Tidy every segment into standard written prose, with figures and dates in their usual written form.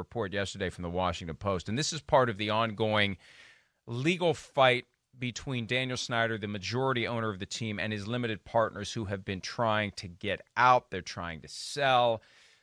report yesterday from the Washington Post, and this is part of the ongoing legal fight between Daniel Snyder, the majority owner of the team, and his limited partners who have been trying to get out. They're trying to sell.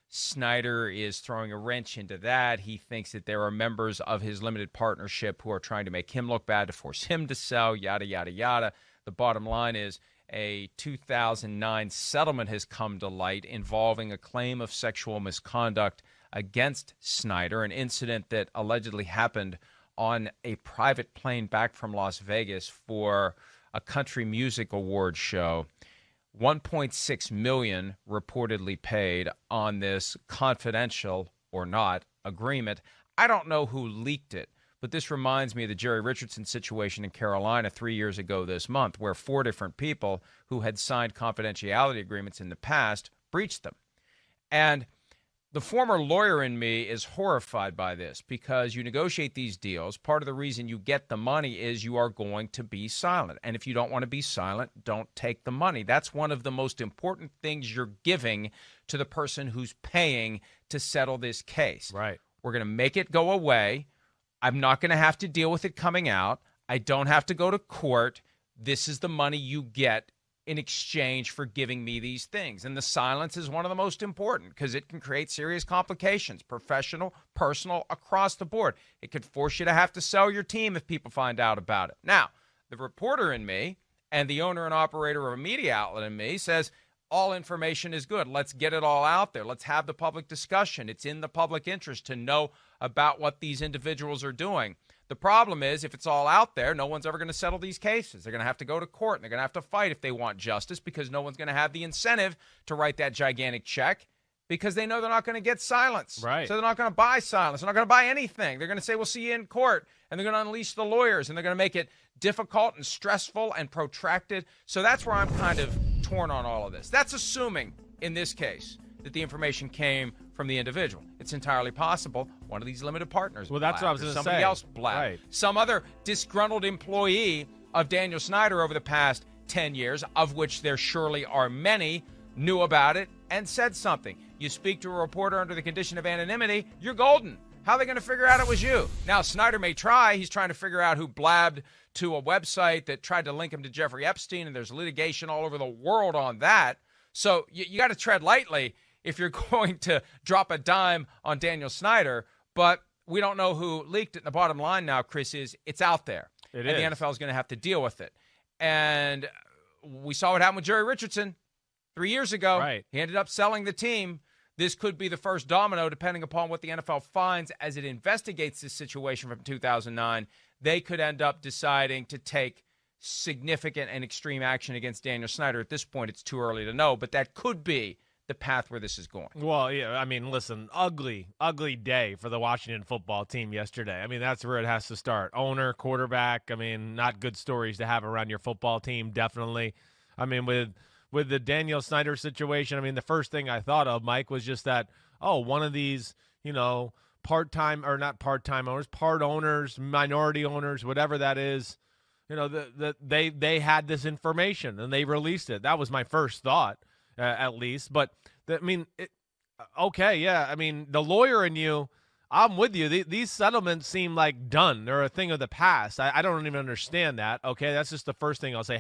Snyder is throwing a wrench into that. He thinks that there are members of his limited partnership who are trying to make him look bad to force him to sell, yada, yada, yada. The bottom line is a 2009 settlement has come to light involving a claim of sexual misconduct against Snyder, an incident that allegedly happened on a private plane back from Las Vegas for a country music award show. $1.6 million reportedly paid on this confidential or not agreement. I don't know who leaked it, but this reminds me of the Jerry Richardson situation in Carolina 3 years ago this month, where 4 different people who had signed confidentiality agreements in the past breached them. And the former lawyer in me is horrified by this because you negotiate these deals. Part of the reason you get the money is you are going to be silent. And if you don't want to be silent, don't take the money. That's one of the most important things you're giving to the person who's paying to settle this case. Right. We're going to make it go away. I'm not going to have to deal with it coming out. I don't have to go to court. This is the money you get in exchange for giving me these things. And the silence is one of the most important because it can create serious complications, professional, personal, across the board. It could force you to have to sell your team if people find out about it. Now, the reporter in me and the owner and operator of a media outlet in me says, all information is good. Let's get it all out there. Let's have the public discussion. It's in the public interest to know about what these individuals are doing. The problem is, if it's all out there, no one's ever going to settle these cases. They're going to have to go to court, and they're going to have to fight if they want justice because no one's going to have the incentive to write that gigantic check because they know they're not going to get silence. Right. So they're not going to buy silence. They're not going to buy anything. They're going to say, we'll see you in court, and they're going to unleash the lawyers, and they're going to make it difficult and stressful and protracted. So that's where I'm kind of torn on all of this. That's assuming, in this case, that the information came from the individual. It's entirely possible one of these limited partners. Well, that's what I was going to say. Somebody else blabbed. Right. Some other disgruntled employee of Daniel Snyder over the past 10 years, of which there surely are many, knew about it and said something. You speak to a reporter under the condition of anonymity, you're golden. How are they going to figure out it was you? Now, Snyder may try. He's trying to figure out who blabbed to a website that tried to link him to Jeffrey Epstein, and there's litigation all over the world on that. So you got to tread lightly if you're going to drop a dime on Daniel Snyder, but we don't know who leaked it. And the bottom line now, Chris, is it's out there. The NFL is going to have to deal with it. And we saw what happened with Jerry Richardson 3 years ago. Right. He ended up selling the team. This could be the first domino, depending upon what the NFL finds as it investigates this situation from 2009. They could end up deciding to take significant and extreme action against Daniel Snyder. At this point, it's too early to know, but that could be the path where this is going. Well, yeah, I mean, listen, ugly day for the Washington football team yesterday. I mean, that's where it has to start. Owner, quarterback, I mean, not good stories to have around your football team, definitely. I mean, with the Daniel Snyder situation, I mean, the first thing I thought of, Mike, was just that, one of these, part-time or not part-time owners, part owners, minority owners, whatever that is, they had this information and they released it. That was my first thought. At least. But, okay, yeah. I mean, the lawyer in you, I'm with you. These settlements seem like done. They're a thing of the past. I don't even understand that. Okay, that's just the first thing I'll say.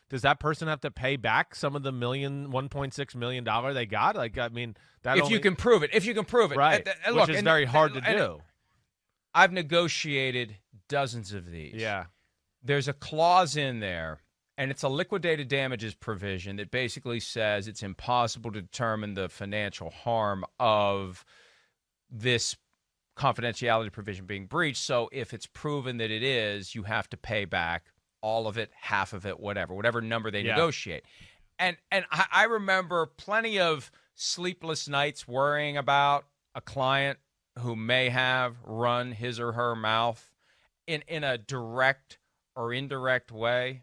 Does that person have to pay back some of the $1.6 million they got? Like, I mean, if you can prove it. Right, Look, which is very hard to do. I've negotiated dozens of these. Yeah. There's a clause in there, and it's a liquidated damages provision that basically says it's impossible to determine the financial harm of this confidentiality provision being breached. So if it's proven that it is, you have to pay back all of it, half of it, whatever number they negotiate. And I remember plenty of sleepless nights worrying about a client who may have run his or her mouth in a direct or indirect way.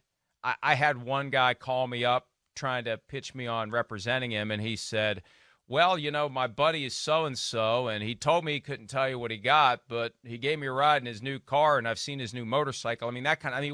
I had one guy call me up trying to pitch me on representing him, and he said, well, my buddy is so-and-so, and he told me he couldn't tell you what he got, but he gave me a ride in his new car, and I've seen his new motorcycle. I mean,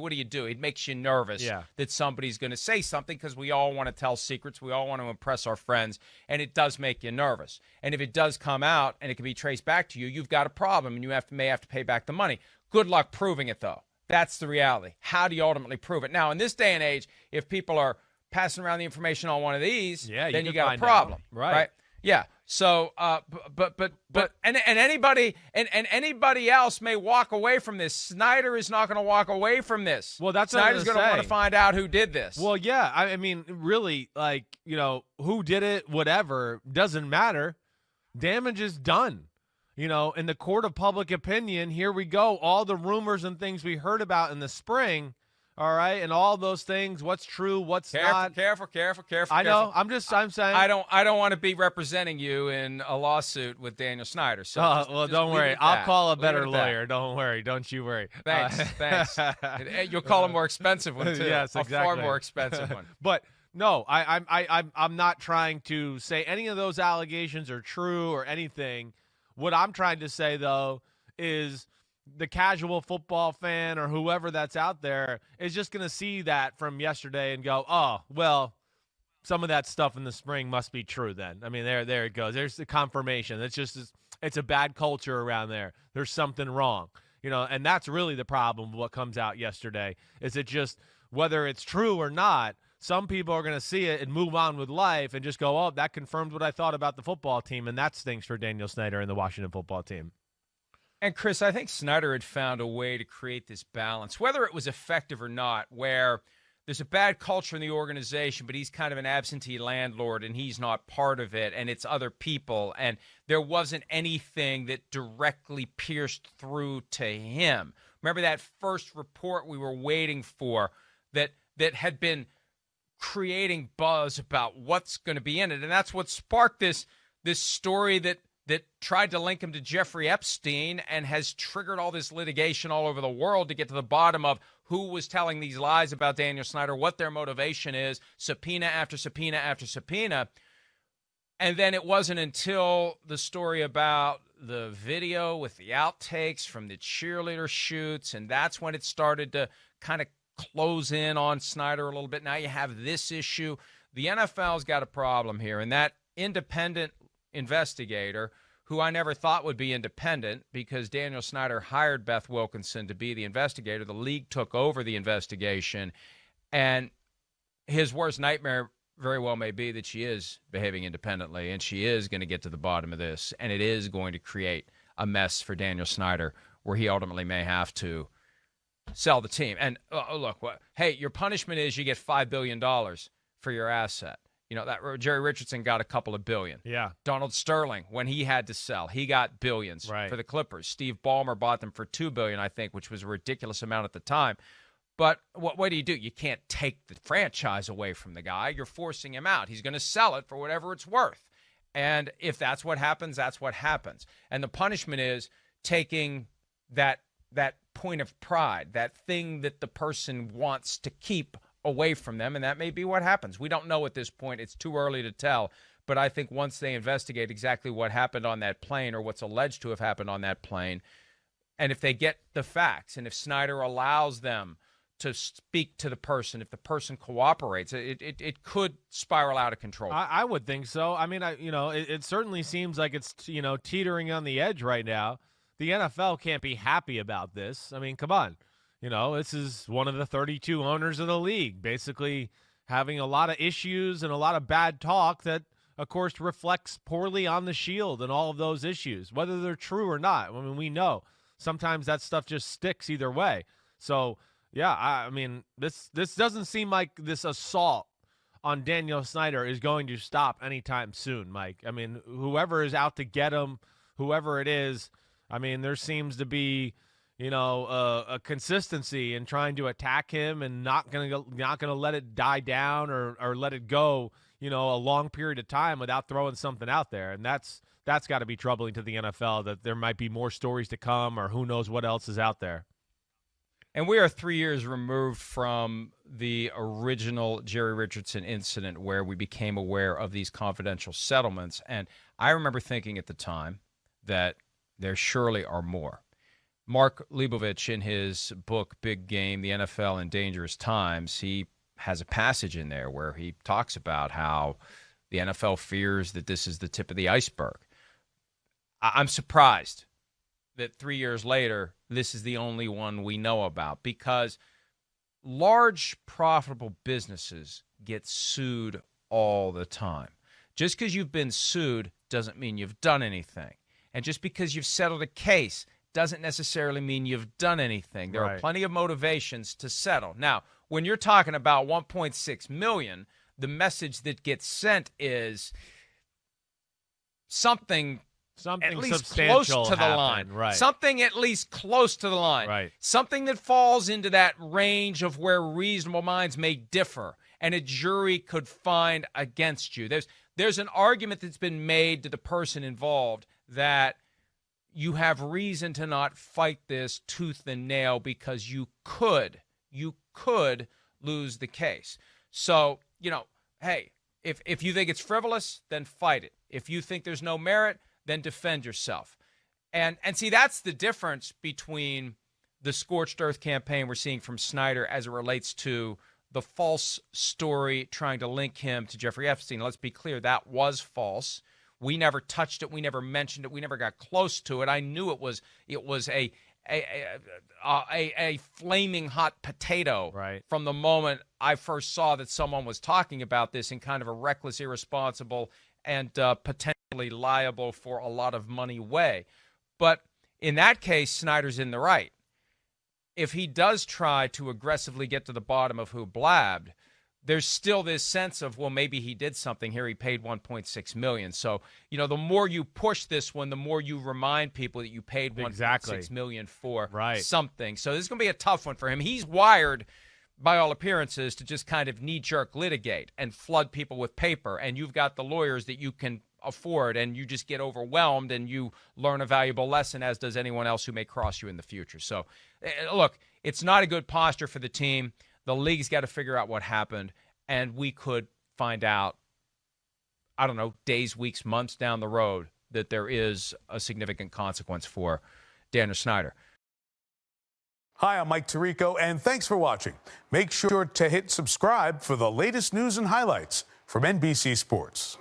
what do you do? It makes you nervous that somebody's going to say something, because we all want to tell secrets. We all want to impress our friends, and it does make you nervous. And if it does come out and it can be traced back to you, you've got a problem, and you may have to pay back the money. Good luck proving it, though. That's the reality. How do you ultimately prove it? Now, in this day and age, if people are passing around the information on one of these, then you got a problem, right? Yeah. So, and anybody else may walk away from this. Snyder is not going to walk away from this. Well, that's Snyder's going to want to find out who did this. Well, yeah. I mean, really, who did it, whatever, doesn't matter. Damage is done. In the court of public opinion, here we go. All the rumors and things we heard about in the spring. All right, and all those things, what's true, what's not. Careful. I know. I'm saying. I don't want to be representing you in a lawsuit with Daniel Snyder. So well, don't worry. I'll call a better lawyer. Don't worry. Don't you worry. Thanks. You'll call a more expensive one too. Yes, exactly. A far more expensive one. But no, I'm not trying to say any of those allegations are true or anything. What I'm trying to say though is, the casual football fan or whoever that's out there is just going to see that from yesterday and go, oh, well, some of that stuff in the spring must be true then. I mean, there it goes. There's the confirmation. It's a bad culture around there. There's something wrong, and that's really the problem with what comes out yesterday. Is it just, whether it's true or not, some people are going to see it and move on with life and just go, oh, that confirmed what I thought about the football team, and that stinks for Daniel Snyder and the Washington football team. And, Chris, I think Snyder had found a way to create this balance, whether it was effective or not, where there's a bad culture in the organization, but he's kind of an absentee landlord and he's not part of it, and it's other people. And there wasn't anything that directly pierced through to him. Remember that first report we were waiting for that had been creating buzz about what's going to be in it. And that's what sparked this story that tried to link him to Jeffrey Epstein and has triggered all this litigation all over the world to get to the bottom of who was telling these lies about Daniel Snyder, what their motivation is, subpoena after subpoena after subpoena. And then it wasn't until the story about the video with the outtakes from the cheerleader shoots, and that's when it started to kind of close in on Snyder a little bit. Now you have this issue. The NFL's got a problem here, and that independent investigator, who I never thought would be independent because Daniel Snyder hired Beth Wilkinson to be the investigator. The league took over the investigation, and his worst nightmare very well may be that she is behaving independently, and she is going to get to the bottom of this, and it is going to create a mess for Daniel Snyder where he ultimately may have to sell the team. And look, hey, your punishment is you get $5 billion for your asset. That Jerry Richardson got a couple of billion. Yeah. Donald Sterling, when he had to sell, he got billions for the Clippers. Steve Ballmer bought them for $2 billion, I think, which was a ridiculous amount at the time. But what do? You can't take the franchise away from the guy. You're forcing him out. He's going to sell it for whatever it's worth. And if that's what happens, that's what happens. And the punishment is taking that point of pride, that thing that the person wants to keep away from them, and that may be what happens. We don't know at this point. It's too early to tell. But I think once they investigate exactly what happened on that plane or what's alleged to have happened on that plane, and if they get the facts, and if Snyder allows them to speak to the person, if the person cooperates, it could spiral out of control. I would think so. I mean, it certainly seems like it's, teetering on the edge right now. The NFL can't be happy about this. I mean, come on. This is one of the 32 owners of the league, basically having a lot of issues and a lot of bad talk that, of course, reflects poorly on the Shield and all of those issues, whether they're true or not. I mean, we know sometimes that stuff just sticks either way. So, yeah, I mean, this doesn't seem like this assault on Daniel Snyder is going to stop anytime soon, Mike. I mean, whoever is out to get him, whoever it is, I mean, there seems to be a consistency in trying to attack him and not gonna let it die down or let it go, a long period of time without throwing something out there. And that's got to be troubling to the NFL, that there might be more stories to come or who knows what else is out there. And we are 3 years removed from the original Jerry Richardson incident where we became aware of these confidential settlements. And I remember thinking at the time that there surely are more. Mark Leibovich, in his book, Big Game, The NFL in Dangerous Times, he has a passage in there where he talks about how the NFL fears that this is the tip of the iceberg. I'm surprised that 3 years later, this is the only one we know about, because large, profitable businesses get sued all the time. Just because you've been sued doesn't mean you've done anything. And just because you've settled a case doesn't necessarily mean you've done anything. There are plenty of motivations to settle. Now, when you're talking about $1.6 million, the message that gets sent is something at least close to the line. Right. Something at least close to the line. Right. Something that falls into that range of where reasonable minds may differ and a jury could find against you. There's an argument that's been made to the person involved that you have reason to not fight this tooth and nail because you could lose the case. So, hey, if you think it's frivolous, then fight it. If you think there's no merit, then defend yourself. And see, that's the difference between the scorched earth campaign we're seeing from Snyder as it relates to the false story trying to link him to Jeffrey Epstein. Let's be clear, that was false. We never touched it. We never mentioned it. We never got close to it. I knew it was a flaming hot potato from the moment I first saw that someone was talking about this in kind of a reckless, irresponsible, and potentially liable for a lot of money way. But in that case, Snyder's in the right. If he does try to aggressively get to the bottom of who blabbed, there's still this sense of, well, maybe he did something here. He paid $1.6 million. So, the more you push this one, the more you remind people that you paid $1.6 million for something. So this is going to be a tough one for him. He's wired, by all appearances, to just kind of knee-jerk litigate and flood people with paper. And you've got the lawyers that you can afford, and you just get overwhelmed and you learn a valuable lesson, as does anyone else who may cross you in the future. So, look, it's not a good posture for the team. The league's got to figure out what happened, and we could find out, I don't know, days, weeks, months down the road that there is a significant consequence for Daniel Snyder. Hi, I'm Mike Tirico, and thanks for watching. Make sure to hit subscribe for the latest news and highlights from NBC Sports.